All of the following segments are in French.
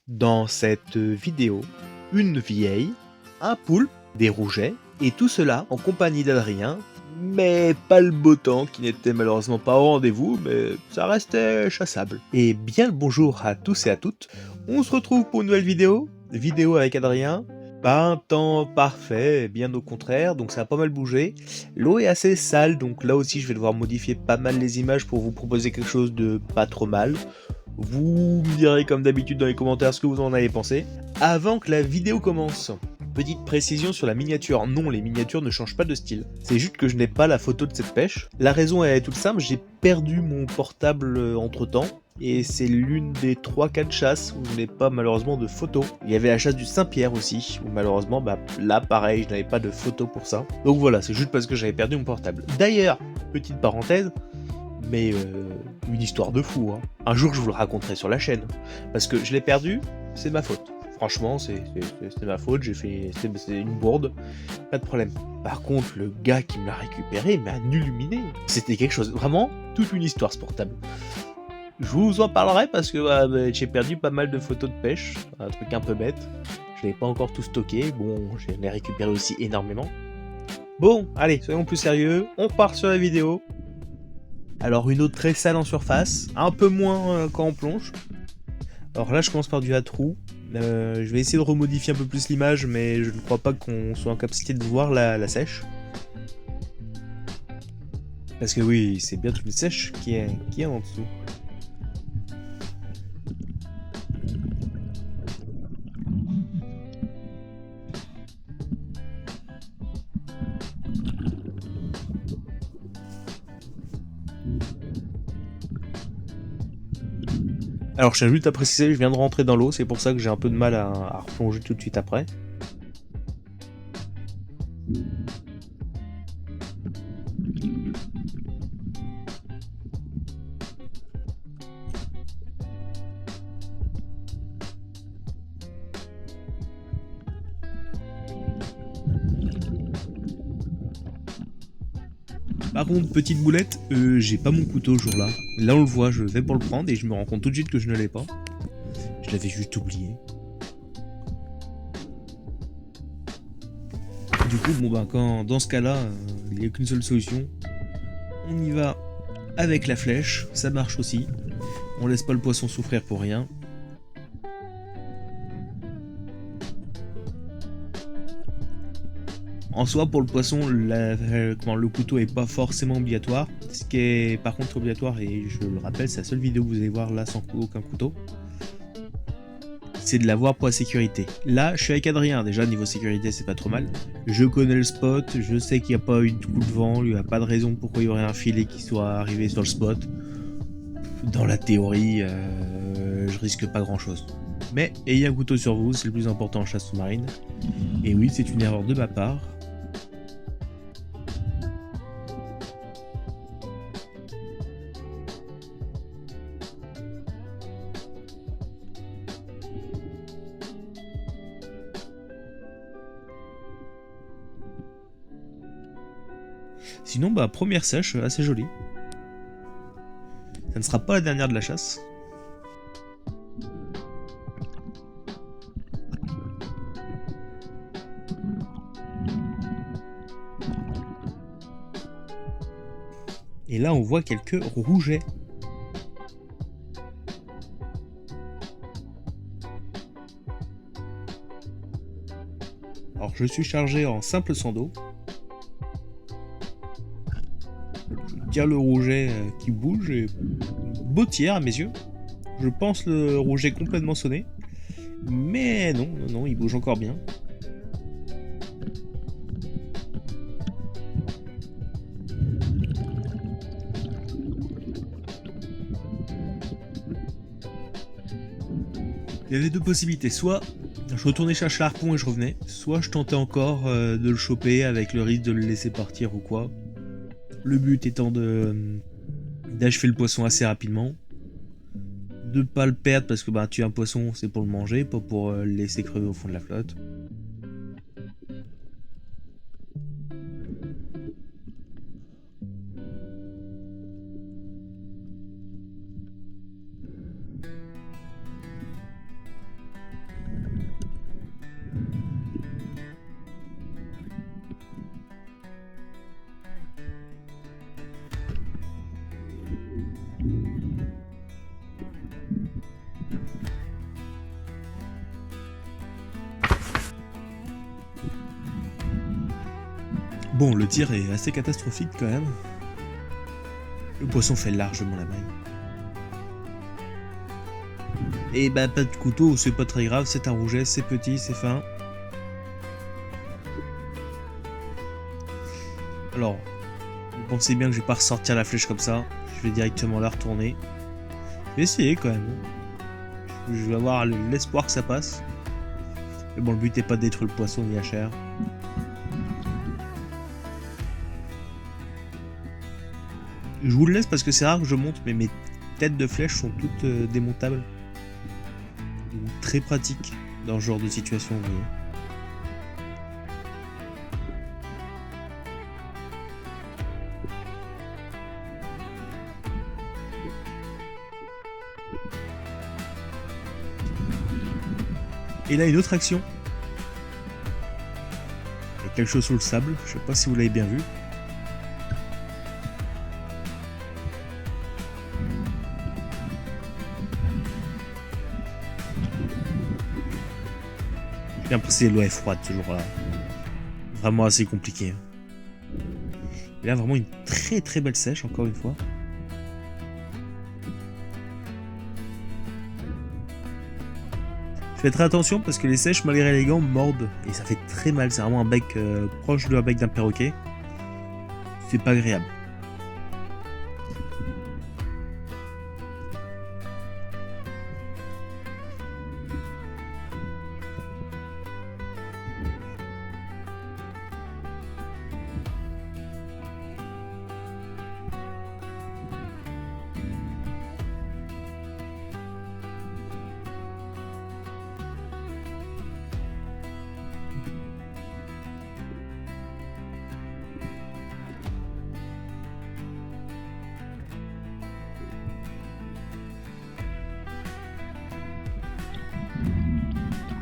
Dans cette vidéo, une vieille, un poulpe, des rougets, et tout cela en compagnie d'Adrien, mais pas le beau temps qui n'était malheureusement pas au rendez-vous, mais ça restait chassable. Et bien le bonjour à tous et à toutes, on se retrouve pour une nouvelle vidéo avec Adrien. Pas un temps parfait, bien au contraire, donc ça a pas mal bougé. L'eau est assez sale, donc là aussi je vais devoir modifier pas mal les images pour vous proposer quelque chose de pas trop mal. Vous me direz comme d'habitude dans les commentaires ce que vous en avez pensé. Avant que la vidéo commence, petite précision sur la miniature. Non, les miniatures ne changent pas de style. C'est juste que je n'ai pas la photo de cette pêche. La raison est toute simple, j'ai perdu mon portable entre temps. Et c'est l'une des 3-4 chasses où je n'ai pas malheureusement de photo. Il y avait la chasse du Saint-Pierre aussi, où malheureusement, là pareil, je n'avais pas de photo pour ça. Donc voilà, c'est juste parce que j'avais perdu mon portable. D'ailleurs, petite parenthèse, mais une histoire de fou, hein. Un jour je vous le raconterai sur la chaîne, parce que je l'ai perdu, c'est de ma faute. Franchement, c'est ma faute, c'est une bourde, pas de problème. Par contre, le gars qui me l'a récupéré m'a illuminé. C'était quelque chose, vraiment, toute une histoire ce portable. Je vous en parlerai parce que j'ai perdu pas mal de photos de pêche, un truc un peu bête. Je l'avais pas encore tout stocké, bon, j'en ai récupéré aussi énormément. Bon, allez, soyons plus sérieux, on part sur la vidéo. Alors une eau très sale en surface, un peu moins quand on plonge. Alors là je commence par du atrou. Je vais essayer de remodifier un peu plus l'image, mais je ne crois pas qu'on soit en capacité de voir la sèche. Parce que oui, c'est bien toute une sèche qui est en dessous. Alors je tiens juste à préciser, je viens de rentrer dans l'eau, c'est pour ça que j'ai un peu de mal à replonger tout de suite après. Par contre, petite boulette, j'ai pas mon couteau ce jour-là. Là on le voit, je vais pour le prendre et je me rends compte tout de suite que je ne l'ai pas. Je l'avais juste oublié. Du coup, dans ce cas-là, il n'y a qu'une seule solution. On y va avec la flèche, ça marche aussi. On laisse pas le poisson souffrir pour rien. En soi, pour le poisson, le couteau est pas forcément obligatoire. Ce qui est par contre obligatoire, et je le rappelle, c'est la seule vidéo que vous allez voir là sans aucun couteau, c'est de l'avoir pour la sécurité. Là, je suis avec Adrien, déjà niveau sécurité c'est pas trop mal. Je connais le spot, je sais qu'il n'y a pas eu de coup de vent, il n'y a pas de raison pourquoi il y aurait un filet qui soit arrivé sur le spot. Dans la théorie, je risque pas grand chose. Mais ayez un couteau sur vous, c'est le plus important en chasse sous-marine. Et oui, c'est une erreur de ma part. Sinon, première sèche, assez jolie. Ça ne sera pas la dernière de la chasse. Et là, on voit quelques rougets. Alors, je suis chargé en simple sans d'eau. Je tire le rouget qui bouge et beau tir à mes yeux. Je pense le rouget complètement sonné. Mais non, il bouge encore bien. Il y avait deux possibilités, soit je retournais chercher l'harpon et je revenais, soit je tentais encore de le choper avec le risque de le laisser partir ou quoi. Le but étant d'achever le poisson assez rapidement, de pas le perdre parce que tuer un poisson c'est pour le manger, pas pour le laisser crever au fond de la flotte. Bon, le tir est assez catastrophique quand même. Le poisson fait largement la maille. Et bah pas de couteau, c'est pas très grave, c'est un rouget, c'est petit, c'est fin. Alors, vous pensez bien que je vais pas ressortir la flèche comme ça. Je vais directement la retourner. Je vais essayer quand même. Je vais avoir l'espoir que ça passe. Mais bon, le but n'est pas de détruire le poisson ni la chair. Je vous le laisse parce que c'est rare que je monte, mais mes têtes de flèches sont toutes démontables. Donc, très pratique dans ce genre de situation, vous voyez. Et là, une autre action. Il y a quelque chose sous le sable, je sais pas si vous l'avez bien vu. J'ai l'impression que l'eau est froide ce jour-là. Vraiment assez compliqué. Et là, vraiment une très très belle sèche, encore une fois. Faites très attention parce que les sèches, malgré les gants, mordent. Et ça fait très mal. C'est vraiment un bec proche de un bec d'un perroquet. C'est pas agréable.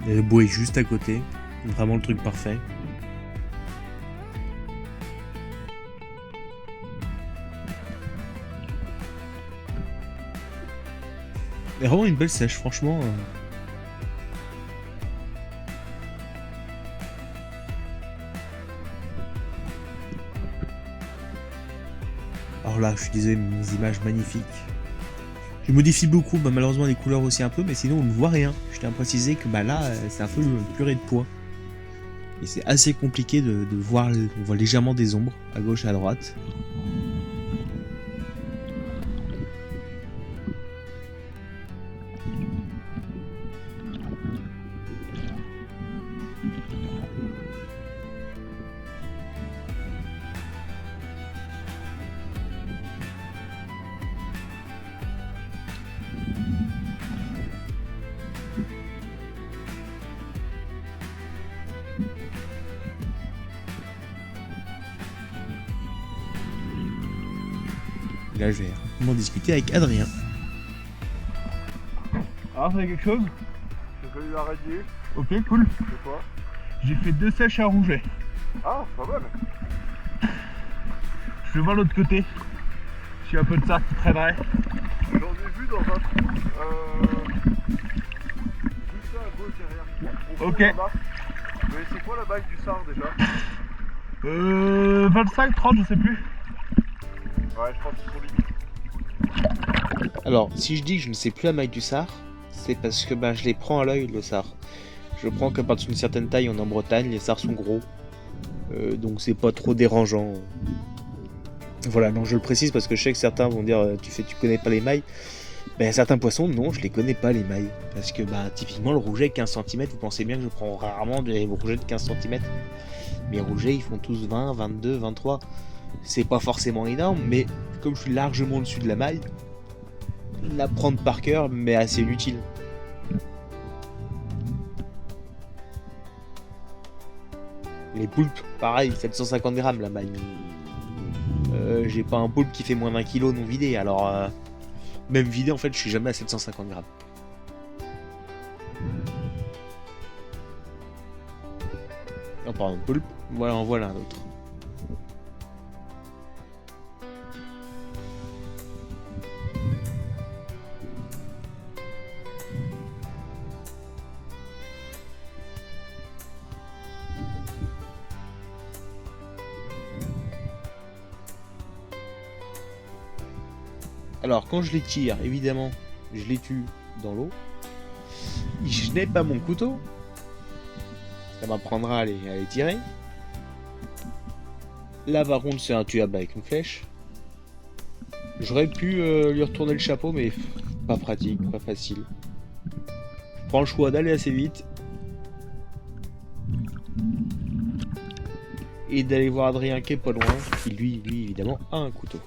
Le bois est juste à côté. Vraiment le truc parfait. Et vraiment une belle sèche, franchement. Alors là, je suis désolé, mais mes images magnifiques. Je modifie beaucoup, bah, malheureusement les couleurs aussi un peu, mais sinon on ne voit rien. Je tiens à préciser que bah, là, c'est un peu une purée de poids. Et c'est assez compliqué de voir, on voit légèrement des ombres à gauche et à droite. Là, je vais rapidement discuter avec Adrien. Alors, c'est quelque chose? J'ai fallu l'arrêter. Ok, cool. C'est quoi? J'ai fait 2 sèches à rouget. Ah, pas mal. Je vais voir l'autre côté. J'ai un peu de ça qui traînerait. J'en ai vu dans un trou. Juste là à gauche derrière. Au fond, Ok. là-bas. Mais c'est quoi la bague du sard déjà? 25, 30, je sais plus. Ouais, je pense qu'ils sont limites. Alors, si je dis que je ne sais plus la maille du sard, c'est parce que je les prends à l'œil, le sard. Je prends qu'à partir d'une certaine taille, on est en Bretagne, les sards sont gros. Donc c'est pas trop dérangeant. Voilà, donc je le précise parce que je sais que certains vont dire tu connais pas les mailles. Ben certains poissons, non, je les connais pas les mailles. Parce que typiquement le rouget 15 cm, vous pensez bien que je prends rarement des rougets de 15 cm. Mes rougets ils font tous 20, 22, 23. C'est pas forcément énorme, mais comme je suis largement au-dessus de la maille, la prendre par cœur mais assez utile. Les poulpes, pareil, 750 grammes la maille. J'ai pas un poulpe qui fait moins d'un kilo non vidé, alors même vidé en fait je suis jamais à 750 grammes. En parlant de poulpe, voilà, en voilà un autre. Alors quand je les tire, évidemment, je les tue dans l'eau. Je n'ai pas mon couteau. Ça m'apprendra à les tirer. Là par contre c'est intuable avec une flèche. J'aurais pu lui retourner le chapeau mais pas pratique, pas facile. Je prends le choix d'aller assez vite. Et d'aller voir Adrien qui est pas loin, qui lui évidemment a un couteau.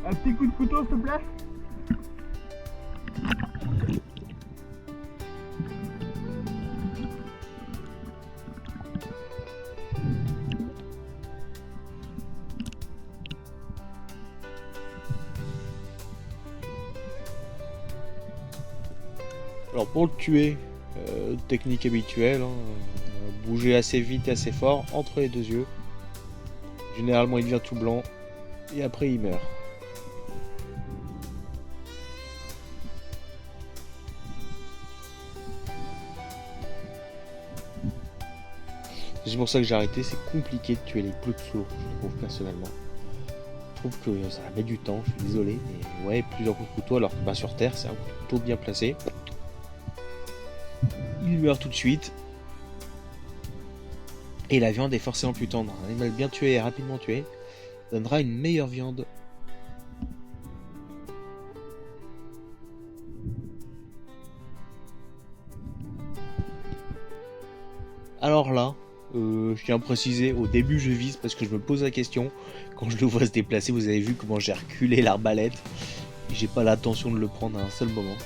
Un petit coup de couteau, s'il te plaît. Alors pour le tuer, technique habituelle, hein, bouger assez vite et assez fort entre les deux yeux. Généralement il devient tout blanc et après il meurt. C'est pour ça que j'ai arrêté, c'est compliqué de tuer les Plutsours, je trouve personnellement. Je trouve que ça met du temps, je suis désolé, mais ouais, plusieurs coups de couteau alors que sur terre c'est un couteau bien placé. Il meurt tout de suite. Et la viande est forcément plus tendre. Un animal bien tué et rapidement tué donnera une meilleure viande. Alors là, je tiens à préciser, au début je vise parce que je me pose la question. Quand je le vois se déplacer, vous avez vu comment j'ai reculé l'arbalète. J'ai pas l'intention de le prendre à un seul moment.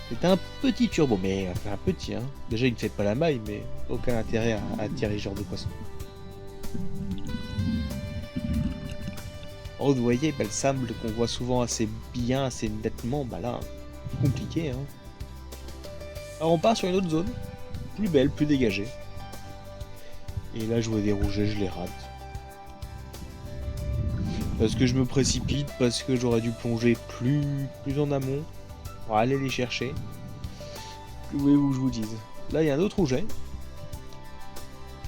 C'est un petit turbo, mais enfin un petit, hein. Déjà il ne fait pas la maille, mais aucun intérêt à tirer ce genre de poisson. Oh, vous voyez, bah, le sable qu'on voit souvent assez bien, assez nettement, bah là, compliqué, hein. Alors on part sur une autre zone, plus belle, plus dégagée. Et là je vois des rougets, je les rate. Parce que je me précipite, parce que j'aurais dû plonger plus en amont. On va aller les chercher. Que voulez-vous que je vous dise? Là, il y a un autre rouget.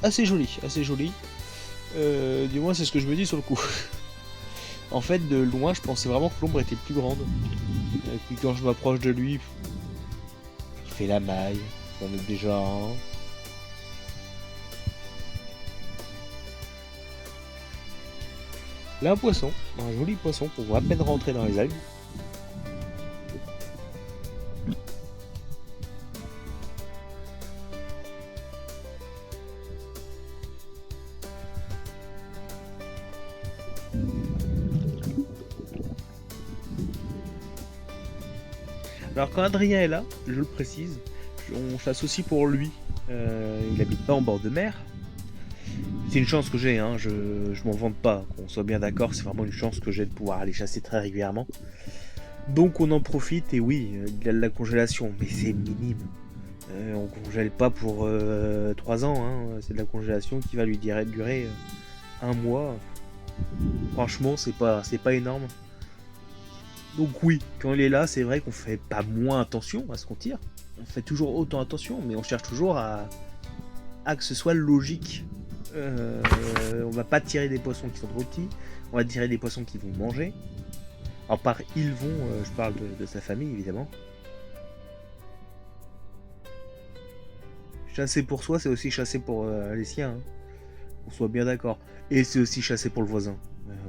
Assez joli, assez joli. Du moins, c'est ce que je me dis sur le coup. En fait, de loin, je pensais vraiment que l'ombre était plus grande. Et puis quand je m'approche de lui, il fait la maille. J'en ai déjà un. Là, un poisson. Un joli poisson qu'on voit à peine rentrer dans les algues. Alors quand Adrien est là, je le précise, on chasse aussi pour lui. Il habite pas en bord de mer. C'est une chance que j'ai, hein, je m'en vante pas, qu'on soit bien d'accord, c'est vraiment une chance que j'ai de pouvoir aller chasser très régulièrement. Donc on en profite et oui, il y a de la congélation, mais c'est minime. On congèle pas pour 3 ans, hein, c'est de la congélation qui va lui durer 1 mois. Franchement, c'est pas énorme. Donc oui, quand il est là, c'est vrai qu'on fait pas moins attention à ce qu'on tire. On fait toujours autant attention, mais on cherche toujours à que ce soit logique. On va pas tirer des poissons qui sont trop petits, on va tirer des poissons qui vont manger. Alors par ils vont, je parle de sa famille évidemment. Chasser pour soi, c'est aussi chasser pour les siens, hein. Qu'on soit bien d'accord. Et c'est aussi chasser pour le voisin.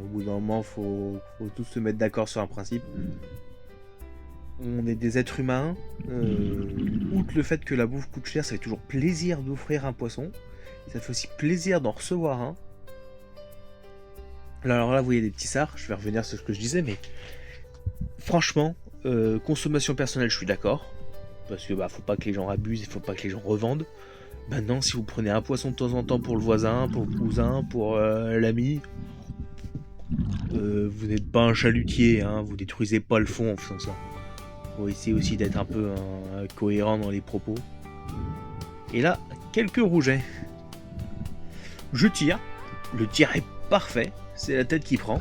Au bout d'un moment, faut tous se mettre d'accord sur un principe. On est des êtres humains. Outre le fait que la bouffe coûte cher, ça fait toujours plaisir d'offrir un poisson. Et ça fait aussi plaisir d'en recevoir un. Alors là, vous voyez des petits sards. Je vais revenir sur ce que je disais, mais franchement, consommation personnelle, je suis d'accord. Parce que faut pas que les gens abusent, il faut pas que les gens revendent. Maintenant, si vous prenez un poisson de temps en temps pour le voisin, pour le cousin, pour l'ami, vous n'êtes pas un chalutier, hein, vous détruisez pas le fond en faisant ça. Faut essayer aussi d'être un peu cohérent dans les propos. Et là, quelques rougets. Je tire, le tir est parfait, c'est la tête qui prend.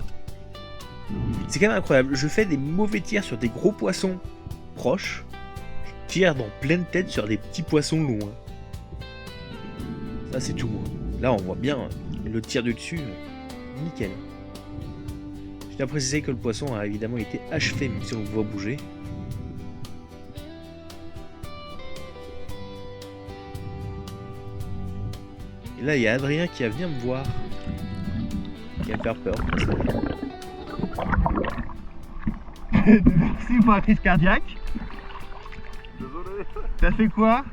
C'est quand même incroyable, je fais des mauvais tirs sur des gros poissons proches. tire dans pleine tête sur des petits poissons loin. Ça c'est tout moi. Là on voit bien le tir du dessus, nickel. Je tiens à préciser que le poisson a évidemment été achevé même si on le voit bouger. Et là il y a Adrien qui va venir me voir. Qui va me faire peur. Merci pour la crise cardiaque. Désolé. T'as fait quoi?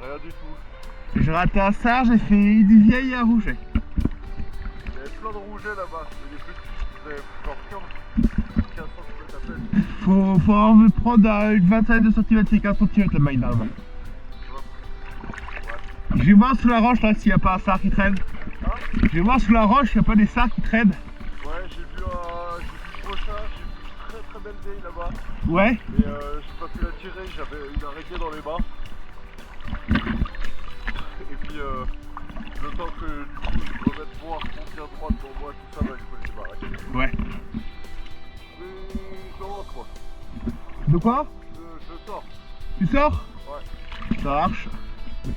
Rien du tout. J'ai raté un sard, j'ai fait une vieille à rouget. Il y avait plein de rougets là-bas. Il y a plus de genre 15 cm à peine. Faut en prendre une vingtaine de centimètres, c'est 15 cm la maille normalement. Je vais voir sous la roche là s'il n'y a pas un sard qui traîne. Hein? Je vais voir sous la roche s'il n'y a pas des sards qui traînent. Ouais, j'ai vu beau chat, j'ai vu une très très belle vieille là-bas. Ouais. Et j'ai pas pu la tirer, j'avais une araignée dans les mains. Et puis le temps que du coup je remette voir mon bien droit devant moi, tout ça, bah je peux le débarrer. Ouais. Mais je rentre moi. De quoi? Je sors. Tu sors? Ouais. Ça marche.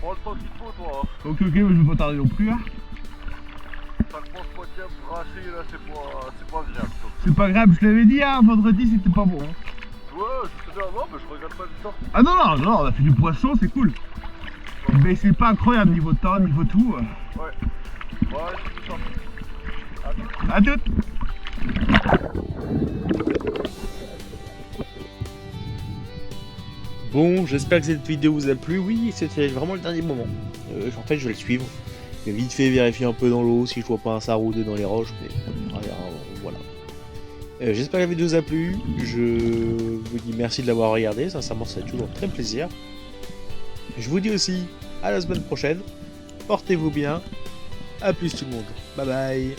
Prends le temps qu'il te faut toi. Hein. Ok, mais je vais pas tarder non plus. Hein. Ça te pense pas bien brasser là, c'est pas viable. C'est pas grave, je l'avais dit, hein, vendredi c'était pas bon. Hein. Ouais, je sais bien, non, mais je regrette pas du temps. Ah non, on a fait du poisson, c'est cool. Ouais. Mais c'est pas incroyable niveau temps, niveau tout. Ouais. Ouais, c'est tout ça. À toutes. Bon, j'espère que cette vidéo vous a plu. Oui, c'était vraiment le dernier moment. En fait, je vais le suivre. Je vais vite fait vérifier un peu dans l'eau si je vois pas un sard ou deux dans les roches. Mais voilà. J'espère que la vidéo vous a plu. Je vous dis merci de l'avoir regardé. Sincèrement, ça fait toujours très plaisir. Je vous dis aussi à la semaine prochaine. Portez-vous bien. A plus tout le monde. Bye bye.